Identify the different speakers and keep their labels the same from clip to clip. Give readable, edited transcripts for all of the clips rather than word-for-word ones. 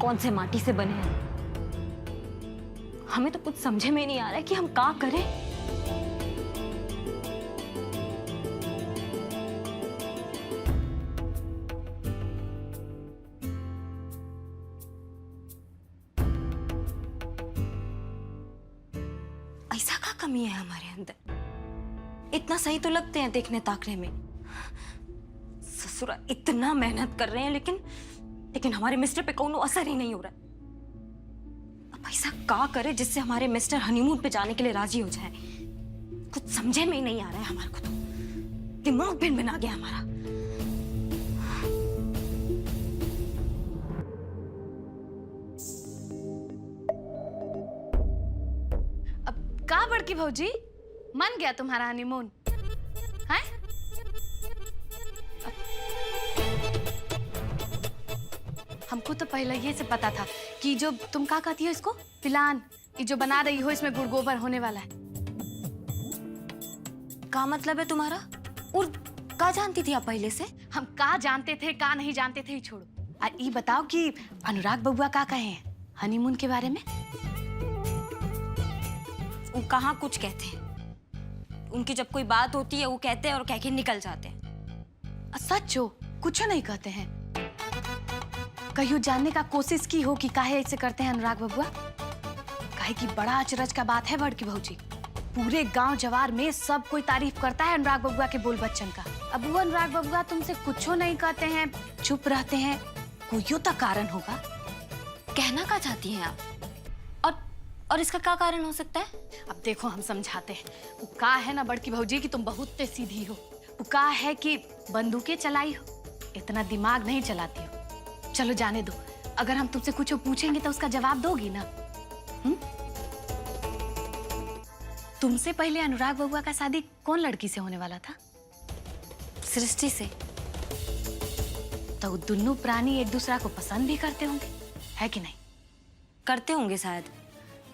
Speaker 1: कौन से माटी से बने हैं। हमें तो कुछ समझे में नहीं आ रहा है कि हम क्या करें। ऐसा क्या कमी है हमारे अंदर? इतना सही तो लगते हैं देखने ताकने में। ससुरा इतना मेहनत कर रहे हैं लेकिन हमारे मिस्टर पे कोनो असर ही नहीं हो रहा। अब ऐसा क्या करे जिससे हमारे मिस्टर हनीमून पे जाने के लिए राजी हो जाए? कुछ समझे में ही नहीं आ रहा है हमारे को। तो दिमाग भिन भिन आ गया हमारा।
Speaker 2: अब का बड़की भौजी, मन गया तुम्हारा हनीमून? हैं? हमको तो पहले ये से पता था कि जो तुम क्या कहती हो इसको, पिलान, ये जो बना रही हो इसमें गुड़ गोबर होने वाला है।
Speaker 1: क्या मतलब है तुम्हारा? और क्या जानती थी आप पहले से?
Speaker 2: हम का जानते थे का नहीं जानते थे, छोड़ो। ये बताओ कि अनुराग बबुआ का कहे हैं हनीमून के बारे में?
Speaker 1: वो कहाँ कुछ कहते हैं। उनकी जब कोई बात होती है वो कहते हैं और कह के निकल जाते हैं।
Speaker 2: सच हो, कुछ नहीं कहते हैं? कहियो जानने का कोशिश की हो कि काहे ऐसे करते हैं अनुराग बबुआ? काहे की बड़ा अचरज का बात है बड़की भौजी। पूरे गांव जवार में सब कोई तारीफ करता है अनुराग बबुआ के बोल बच्चन का। अब वो अनुराग बबुआ तुमसे कुछ नहीं कहते हैं, चुप रहते हैं, कोई तो कारण होगा।
Speaker 1: कहना क्या चाहती हैं आप? और इसका क्या कारण हो सकता है?
Speaker 2: अब देखो हम समझाते हैं। वो का है ना बड़की भौजी कि तुम बहुत सीधी हो। वो का है कि बंदूकें चलाई हो, इतना दिमाग नहीं चलाती हो। चलो जाने दो, अगर हम तुमसे कुछ पूछेंगे तो उसका जवाब दोगी ना? तुमसे पहले अनुराग बबुआ का शादी कौन लड़की से होने वाला था?
Speaker 1: सृष्टि से।
Speaker 2: तो दोनों प्राणी एक दूसरा को पसंद भी करते होंगे, है कि नहीं?
Speaker 1: करते होंगे शायद।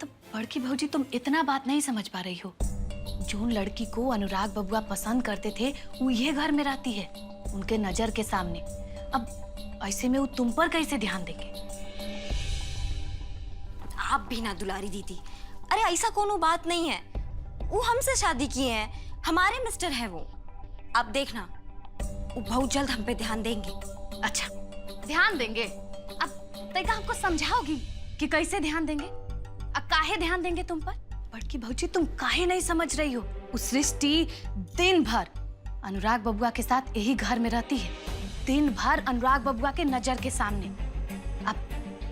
Speaker 2: तो बड़की भौजी तुम इतना बात नहीं समझ पा रही हो। जो लड़की को अनुराग बबुआ पसंद करते थे वो ये घर में रहती है, उनके नजर के सामने। अब ऐसे में वो तुम पर कैसे ध्यान देंगे?
Speaker 1: आप भी ना दुलारी दीदी। अरे ऐसा कोनो बात नहीं है। वो हमसे शादी किए हैं, हमारे मिस्टर है वो। आप देखना वो बहुत जल्द हम पे ध्यान देंगे।
Speaker 2: अच्छा ध्यान देंगे? अब तैका हमको समझाओगी कि कैसे ध्यान देंगे? अब काहे ध्यान देंगे तुम पर? बड़की भौजी तुम काहे नहीं समझ रही हो? उस सृष्टि दिन भर अनुराग बबुआ के साथ यही घर में रहती है, दिन भर अनुराग बबुआ के नजर के सामने। अब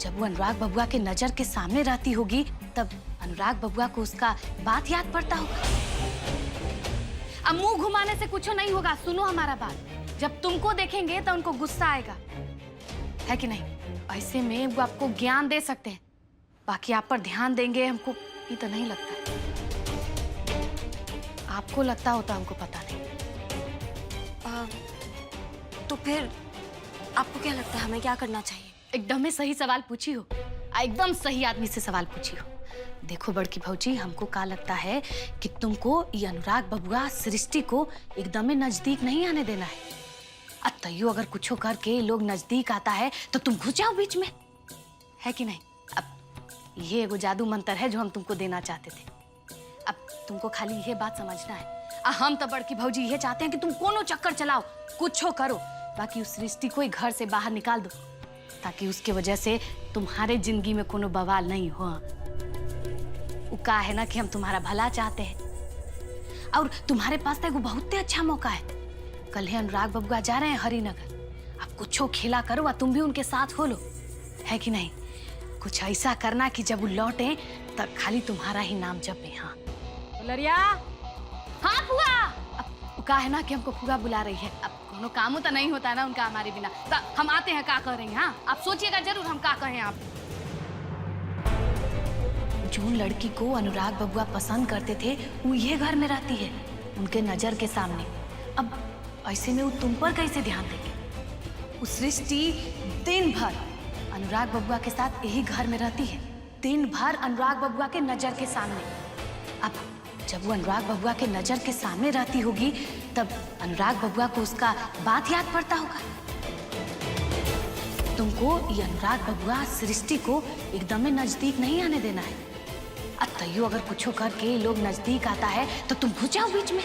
Speaker 2: जब वो अनुराग बबुआ के नजर के सामने रहती होगी तब अनुराग बबुआ को उसका बात याद पड़ता होगा। अब मुंह घुमाने से कुछ नहीं होगा, सुनो हमारा बात। जब तुमको देखेंगे तो उनको गुस्सा आएगा, है कि नहीं? ऐसे में वो आपको ज्ञान दे सकते हैं, बाकी आप पर ध्यान देंगे हमको ये तो नहीं लगता। आपको लगता होता, हमको पता नहीं।
Speaker 1: तो फिर आपको क्या लगता है हमें क्या करना चाहिए?
Speaker 2: एकदम ही सही सवाल पूछी हो, एकदम सही आदमी से सवाल पूछी हो। देखो बड़की भौजी, हमको क्या लगता है कि तुमको ये अनुराग बबुआ सृष्टि को एकदम नजदीक नहीं आने देना है। तैयो अगर कुछ करके लोग नजदीक आता है तो तुम घुस जाओ बीच में, है कि नहीं? अब ये वो जादू मंत्र है जो हम तुमको देना चाहते थे। अब तुमको खाली ये बात समझना है। हम तो बड़की भौजी ये चाहते हैं कि तुम कोनो चक्कर चलाओ, कुछ करो, बाकी उस सृष्टि को घर से बाहर निकाल दो, ताकि उसके वजह से तुम्हारे जिंदगी में कोनो बवाल नहीं हो। वो का है ना कि हम तुम्हारा भला चाहते हैं और तुम्हारे पास तो बहुत अच्छा मौका है। कल है अनुराग बबुआ जा रहे हैं हरिनगर, अब कुछ खेला करो और तुम भी उनके साथ हो लो, है कि नहीं? कुछ ऐसा करना कि जब वो लौटे तब खाली तुम्हारा ही नाम जपे। हाँ
Speaker 3: लरिया।
Speaker 2: हाँ फुआ। अब का है ना कि हमको फुआ बुला रही है। अब कोनो काम तो नहीं होता ना उनका हमारे बिना, तो हम आते हैं, का करेंगे? हाँ आप सोचिएगा जरूर हम का कहें। आप जो लड़की को अनुराग बबुआ पसंद करते थे वो ये घर में रहती है, उनके नजर के सामने। अब ऐसे में वो तुम पर कैसे ध्यान देंगे? उस सृष्टि दिन भर अनुराग बबुआ के साथ यही घर में रहती है, दिन भर अनुराग बबुआ के नजर के सामने। अब जब वो अनुराग बबुआ के नजर के सामने रहती होगी तब अनुराग बबुआ को उसका बात याद पड़ता होगा। तुमको ये अनुराग बबुआ सृष्टि को एकदम में नजदीक नहीं आने देना है। तैयो अगर कुछ करके ये लोग नजदीक आता है तो तुम घुस जाओ बीच में।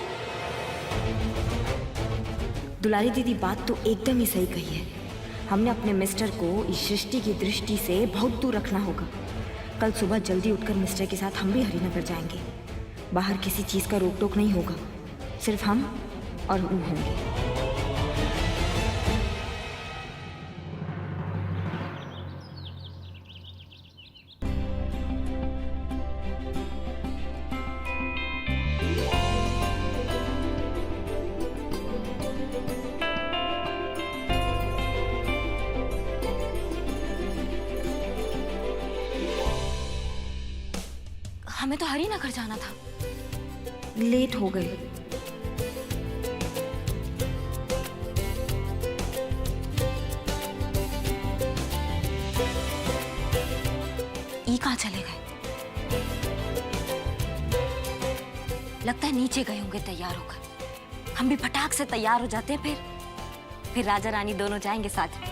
Speaker 1: दुलारी दीदी बात तो एकदम ही सही कही है। हमने अपने मिस्टर को इस सृष्टि की दृष्टि से बहुत दूर रखना होगा। कल सुबह जल्दी उठकर मिस्टर के साथ हम भी हरिनगर जाएंगे। बाहर किसी चीज़ का रोक टोक नहीं होगा, सिर्फ हम और वो होंगे। हमें तो हरिनगर जाना था, लेट हो गए। ई कहाँ चले गए? लगता है नीचे गए होंगे तैयार होकर। हम भी फटाक से तैयार हो जाते हैं, फिर राजा रानी दोनों जाएंगे साथ में।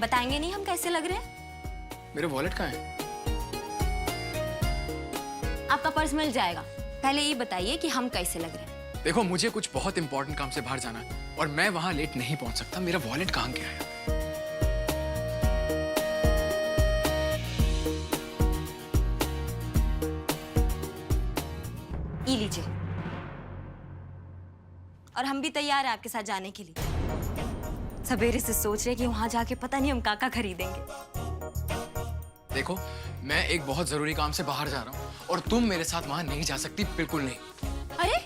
Speaker 1: बताएंगे नहीं हम कैसे लग रहे हैं?
Speaker 3: मेरे वॉलेट कहाँ है?
Speaker 1: आपका पर्स मिल जाएगा। पहले ये बताइए कि हम कैसे लग रहे हैं।
Speaker 3: देखो, मुझे कुछ बहुत इंपॉर्टेंट काम से बाहर जाना है और मैं वहां लेट नहीं पहुंच सकता। मेरा वॉलेट कहाँ गया है?
Speaker 1: ये लीजिए। और हम भी तैयार हैं आपके साथ जाने के लिए। सवेरे से सोच रहे कि वहां जाके पता नहीं हम काका खरीदेंगे।
Speaker 3: देखो, मैं एक बहुत जरूरी काम से बाहर जा रहा हूँ और तुम मेरे साथ वहां नहीं जा सकती, बिल्कुल नहीं।
Speaker 1: अरे,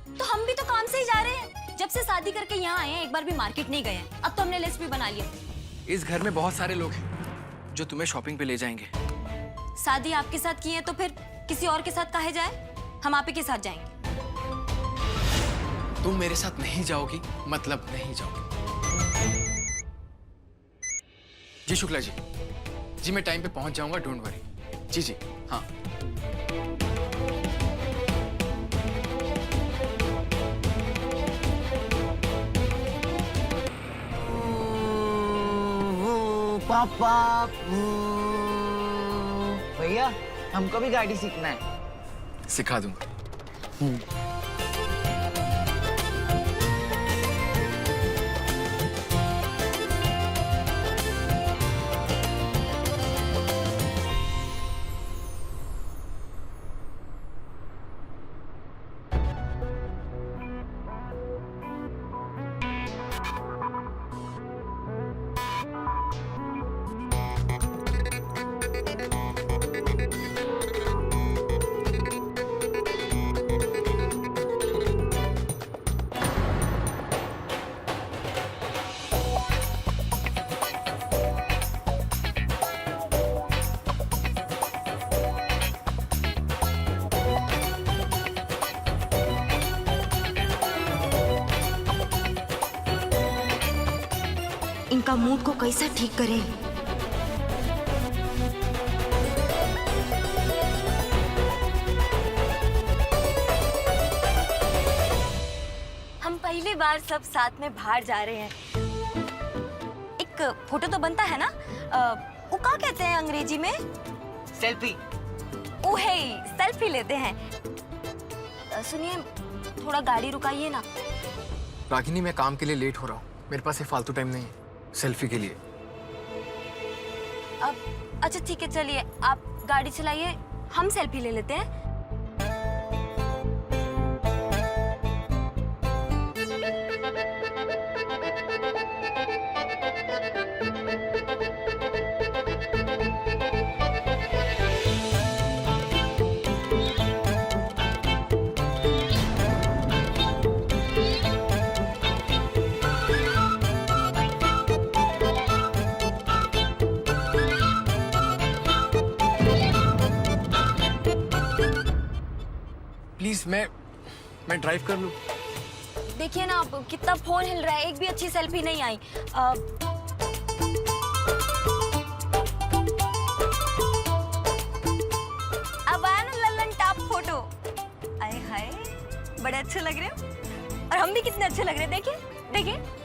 Speaker 1: तो हम भी तो काम से ही जा रहे हैं। जब से शादी करके यहाँ आए हैं, एक बार भी मार्केट नहीं गए हैं। अब तो हमने लिस्ट भी बना लिया।
Speaker 3: इस घर में बहुत सारे लोग हैं जो तुम्हें शॉपिंग पे ले जाएंगे।
Speaker 1: शादी आपके साथ की है तो फिर किसी और के साथ काहे जाए? हम आप ही के साथ जाएंगे।
Speaker 3: तुम मेरे साथ नहीं जाओगी, मतलब नहीं जाओगी। जी शुक्ला जी, जी मैं टाइम पे पहुंच जाऊंगा, डोंट वरी। जी जी हाँ।
Speaker 4: पापा, भैया हमको भी गाड़ी सीखना है।
Speaker 3: सिखा दूंगा।
Speaker 1: इनका मूड को कैसे ठीक करें? हम पहली बार सब साथ में बाहर जा रहे हैं। एक फोटो तो बनता है ना? वो क्या कहते हैं अंग्रेजी में?
Speaker 4: सेल्फी।
Speaker 1: ओहे, सेल्फी लेते हैं। सुनिए, थोड़ा गाड़ी रुकाइए ना।
Speaker 3: रागिनी, मैं काम के लिए लेट हो रहा हूँ। मेरे पास ये फालतू टाइम नहीं है सेल्फी के लिए।
Speaker 1: अब अच्छा ठीक है, चलिए आप गाड़ी चलाइए, हम सेल्फी ले लेते हैं।
Speaker 3: प्लीज मैं ड्राइव कर लूं।
Speaker 1: देखिए ना आप कितना फोन हिल रहा है, एक भी अच्छी सेल्फी नहीं आई। अब आया ना लल्लन टॉप फोटो। आए हाय, बड़े अच्छे लग रहे हो। और हम भी कितने अच्छे लग रहे हैं, देखिए देखिए।